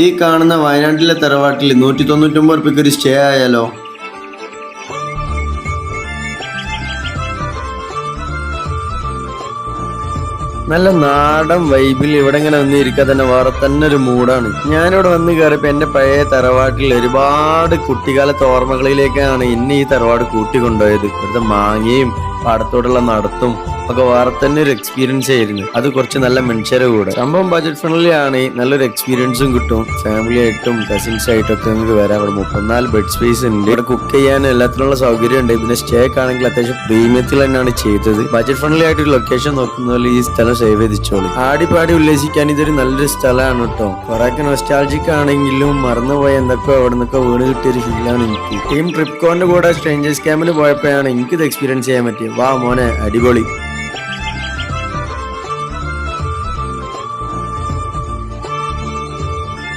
ഈ കാണുന്ന വയനാട്ടിലെ തറവാട്ടിൽ 199 റുപ്യക്ക് ഒരു സ്റ്റേ ആയാലോ? നല്ല നാടൻ വൈബിൽ ഇവിടെ ഇങ്ങനെ വന്ന് ഇരിക്കാൻ തന്നെ വേറെ തന്നെ ഒരു മൂഡാണ്. ഞാനിവിടെ വന്ന് കയറിയപ്പോ എന്റെ പഴയ തറവാട്ടിൽ ഒരുപാട് കുട്ടിക്കാലത്തെ ഓർമ്മകളിലേക്കാണ് ഇന്ന് ഈ തറവാട് കൂട്ടിക്കൊണ്ടുപോയത്. ഇവിടുത്തെ മാങ്ങയും പാടത്തോടുള്ള നടത്തും ഒക്കെ വേറെ തന്നെ ഒരു എക്സ്പീരിയൻസ് ആയിരുന്നു. അത് കുറച്ച് നല്ല മനുഷ്യരെ കൂടെ. സംഭവം ബഡ്ജറ്റ് ഫ്രണ്ട്ലി ആണ്, നല്ലൊരു എക്സ്പീരിയൻസും കിട്ടും. ഫാമിലി ആയിട്ടും കസിൻസ് ആയിട്ടും ഒക്കെ നിങ്ങൾക്ക് വരാം. ഇവിടെ 34 ബെഡ് സ്പേസ് ഉണ്ട്. ഇവിടെ കുക്ക് ചെയ്യാനും എല്ലാത്തിനുള്ള സൗകര്യം ഉണ്ട്. പിന്നെ സ്റ്റേ ഒക്കെ ആണെങ്കിൽ അത്യാവശ്യം പ്രീമിയത്തിൽ തന്നെയാണ് ചെയ്തത്. ബഡ്ജറ്റ് ഫ്രണ്ട്ലി ആയിട്ട് ലൊക്കേഷൻ നോക്കുന്നതിൽ ഈ സ്ഥലം സേവ് ചെയ്തിച്ചോളൂ. ആടിപ്പാടി ഉല്ലസിക്കാൻ ഇതൊരു നല്ലൊരു സ്ഥലമാണ് കേട്ടോ. കുറെയൊക്കെ നൊസ്റ്റാൾജിക് ആണെങ്കിലും മറന്നുപോയ എന്തൊക്കെയോ അവിടെ നിന്നൊക്കെ വീണ് കിട്ടിയൊരു ഫീലാണ് എനിക്ക്. ടീം ട്രിപ്കോന്റെ കൂടെ സ്ട്രേഞ്ചേഴ്സ് ക്യാമ്പിൽ പോയപ്പോഴാണ് എനിക്കിത് എക്സ്പീരിയൻസ് ചെയ്യാൻ പറ്റിയത്. വാ മോനെ, അടിപൊളി.